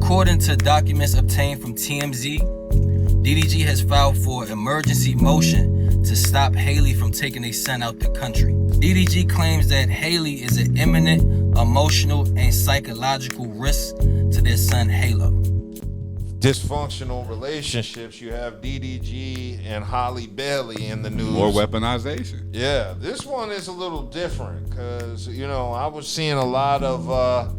According to documents obtained from TMZ, DDG has filed for emergency motion to stop Halle from taking their son out the country. DDG claims that Halle is an imminent emotional and psychological risk to their son Halo. Dysfunctional relationships. You have DDG and Halle Bailey in the news. More weaponization. Yeah, this one is a little different because, I was seeing a lot of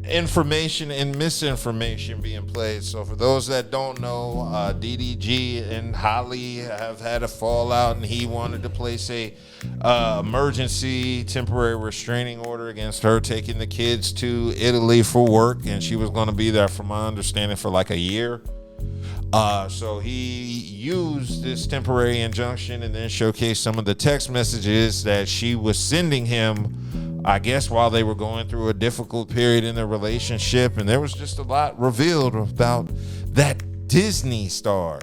information and misinformation being played. So for those that don't know, DDG and Halle have had a fallout, and he wanted to place a emergency temporary restraining order against her taking the kids to Italy for work, and she was going to be there, from my understanding, for like a year. So he used this temporary injunction and then showcased some of the text messages that she was sending him, I guess, while they were going through a difficult period in their relationship. And there was just a lot revealed about that Disney star.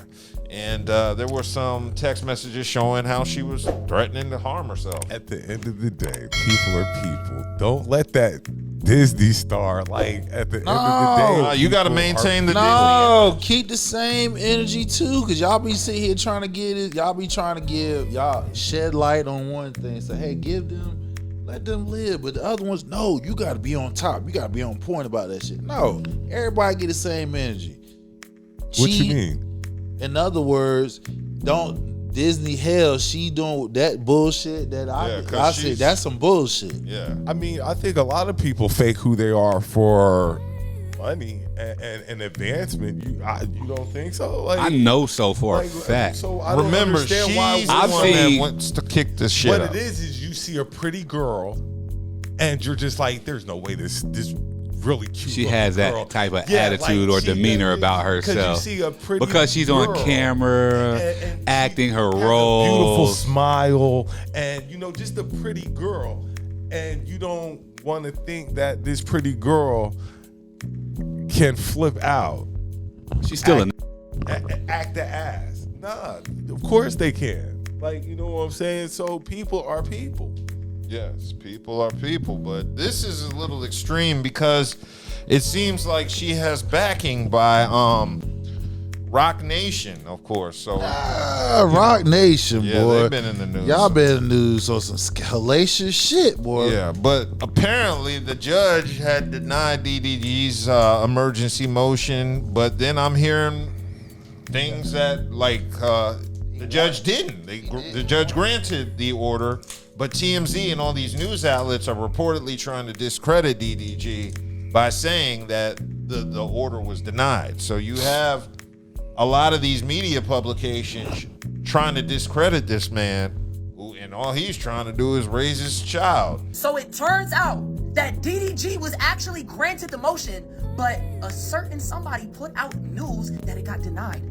And there were some text messages showing how she was threatening to harm herself. At the end of the day, people are people. Don't let that Disney star, at the end of the day. You got to maintain the Disney. Keep the same energy too, because y'all be sitting here trying to get it. Y'all be trying to give, y'all shed light on one thing. Say, hey, give them, let them live. But the other ones, no, you got to be on top. You got to be on point about that shit. No, everybody get the same energy. What you mean? In other words, don't Disney hell. She doing that bullshit that I said. That's some bullshit. Yeah. I mean, I think a lot of people fake who they are for money and advancement. You don't think so? Like, I know so for a fact. So I don't Remember, understand she's why the one that wants to kick this shit What up. it is you see a pretty girl, and you're just like, there's no way this really cute. She has that girl. type of attitude or demeanor about herself. You see a pretty because she's girl, on camera, and acting her has role. A beautiful smile, and just a pretty girl, and you don't want to think that this pretty girl can flip out. She's still act the ass. Nah, of course they can. You know what I'm saying? So people are people. Yes, people are people, but this is a little extreme because it seems like she has backing by Rock Nation, of course. So Rock Nation, boy. Yeah, they've been in the news. Y'all been in the news on some hellacious shit, boy. Yeah, but apparently the judge had denied DDG's emergency motion, but then I'm hearing things that the judge didn't. The judge granted the order. But TMZ and all these news outlets are reportedly trying to discredit DDG by saying that the order was denied. So you have a lot of these media publications trying to discredit this man, and all he's trying to do is raise his child. So it turns out that DDG was actually granted the motion, but a certain somebody put out news that it got denied.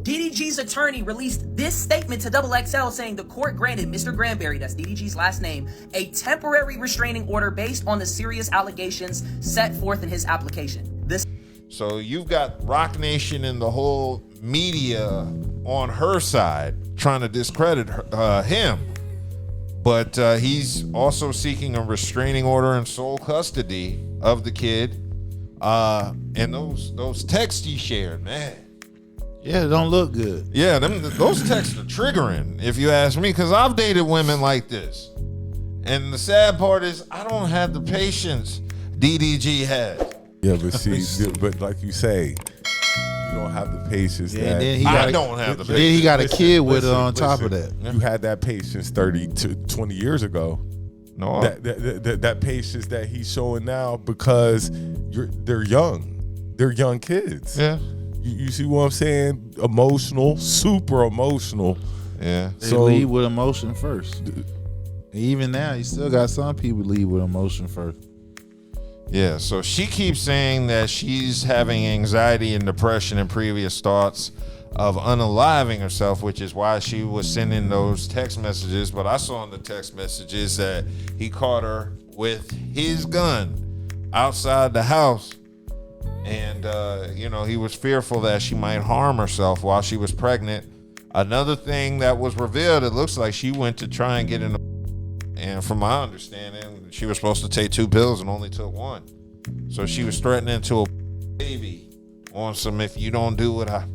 DDG's attorney released this statement to XXL saying the court granted Mr. Granberry, that's DDG's last name, a temporary restraining order based on the serious allegations set forth in his application. So you've got Rock Nation and the whole media on her side trying to discredit him. But he's also seeking a restraining order and sole custody of the kid. And those texts he shared, man. Yeah, it don't look good. Yeah, those texts are triggering, if you ask me, because I've dated women like this. And the sad part is I don't have the patience DDG has. Yeah, but see, but like you say, you don't have the patience that... And then he don't have the patience. Then he got a kid with her on top of that. You had that patience 30 to 20 years ago. No. That patience that he's showing now because they're young. They're young kids. Yeah. You see what I'm saying? Emotional, super emotional. Yeah. They lead with emotion first. Even now, you still got some people lead with emotion first. Yeah, so she keeps saying that she's having anxiety and depression and previous thoughts of unaliving herself, which is why she was sending those text messages. But I saw in the text messages that he caught her with his gun outside the house. And, he was fearful that she might harm herself while she was pregnant. Another thing that was revealed, it looks like she went to try and get in and from my understanding, she was supposed to take 2 pills and only took 1. So she was threatening to a baby on some if you don't do what I...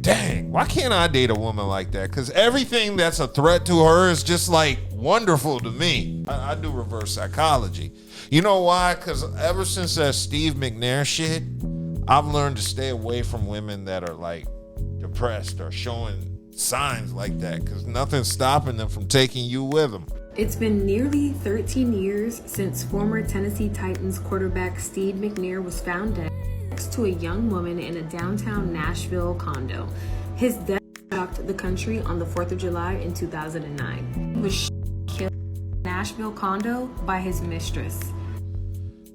Dang, why can't I date a woman like that? Because everything that's a threat to her is just like wonderful to me. I do reverse psychology. You know why? Because ever since that Steve McNair shit, I've learned to stay away from women that are like depressed or showing signs like that, because nothing's stopping them from taking you with them. It's been nearly 13 years since former Tennessee Titans quarterback Steve McNair was found dead next to a young woman in a downtown Nashville condo. His death shocked the country on the 4th of July in 2009. He was killed in a Nashville condo by his mistress.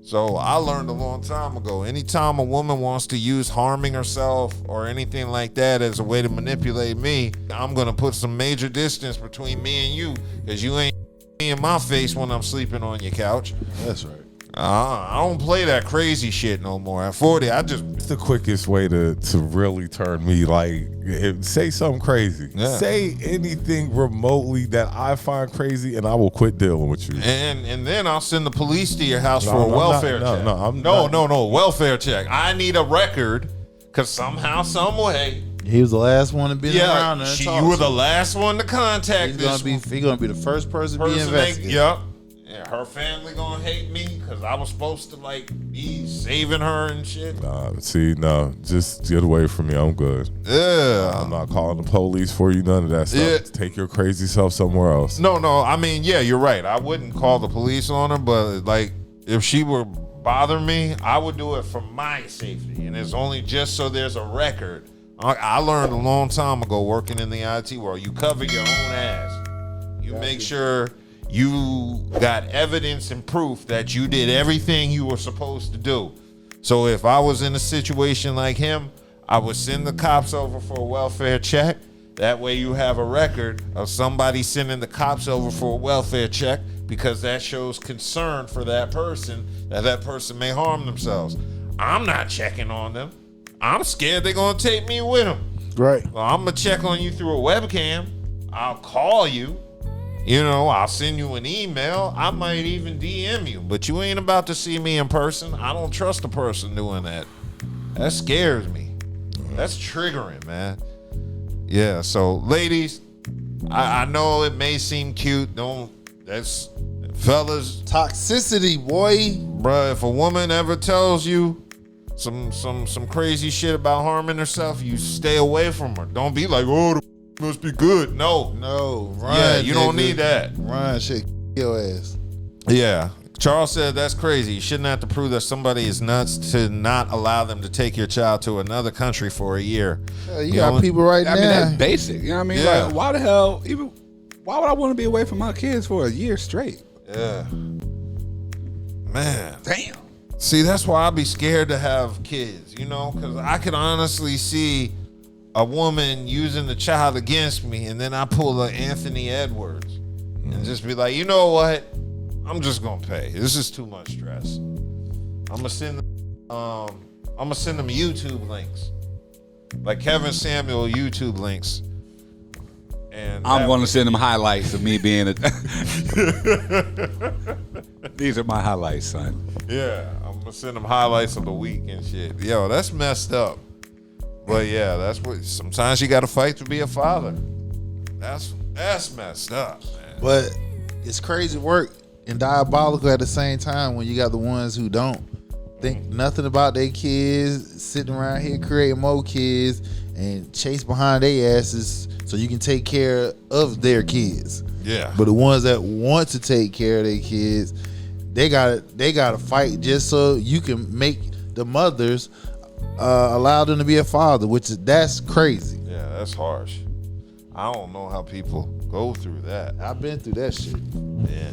So I learned a long time ago, anytime a woman wants to use harming herself or anything like that as a way to manipulate me, I'm going to put some major distance between me and you, because you ain't in my face when I'm sleeping on your couch. That's right. I don't play that crazy shit no more. At 40, It's the quickest way to really turn me. Like, say something crazy. Yeah. Say anything remotely that I find crazy, and I will quit dealing with you. And then I'll send the police to your house No, for a I'm welfare not- check. no, I'm not. No, welfare check. I need a record, because somehow, some way, He was the last one to be around yeah, there. you were the last one to contact this He's gonna be the first person to be person. investigated. Yep. Yeah, her family gonna hate me because I was supposed to like be saving her and shit. No, just get away from me. I'm good. Yeah. I'm not calling the police for you. None of that stuff. Yeah. Take your crazy self somewhere else. No. I mean, yeah, you're right. I wouldn't call the police on her, but like, if she were bothering me, I would do it for my safety, and it's only just so there's a record. I learned a long time ago working in the IT world, you cover your own ass. You make sure you got evidence and proof that you did everything you were supposed to do. So if I was in a situation like him, I would send the cops over for a welfare check. That way you have a record of somebody sending the cops over for a welfare check, because that shows concern for that person, that person may harm themselves. I'm not checking on them. I'm scared they're going to take me with them. Right. Well, I'm going to check on you through a webcam. I'll call you. You know, I'll send you an email. I might even DM you. But you ain't about to see me in person. I don't trust a person doing that. That scares me. That's triggering, man. Yeah, so ladies, I know it may seem cute. That's fellas. Toxicity, boy. Bruh, if a woman ever tells you some crazy shit about harming herself, you stay away from her. Don't be like, oh, the must be good. No, run. Yeah, you don't nigga. need that. Run, shit, your ass. Yeah. Charles said that's crazy. You shouldn't have to prove that somebody is nuts to not allow them to take your child to another country for a year. You got people right I now. mean, that's basic. You know what I mean? Yeah. Like, why would I want to be away from my kids for a year straight? Yeah. Man. Damn. See, that's why I'd be scared to have kids, you know, because I could honestly see a woman using the child against me, and then I pull an Anthony Edwards and just be like, you know what? I'm just gonna pay. This is too much stress. I'm gonna send them YouTube links, like Kevin Samuel YouTube links. And I'm going to send them highlights of me being a. These are my highlights, son. Yeah, I'm gonna send them highlights of the week and shit. Yo, that's messed up. But yeah, that's what. Sometimes you got to fight to be a father. That's messed up, man. But it's crazy work and diabolical at the same time when you got the ones who don't think nothing about their kids, sitting around here creating more kids and chase behind their asses so you can take care of their kids. Yeah. But the ones that want to take care of their kids, they gotta fight just so you can make the mothers allow them to be a father, that's crazy. Yeah, that's harsh. I don't know how people go through that. I've been through that shit. Yeah.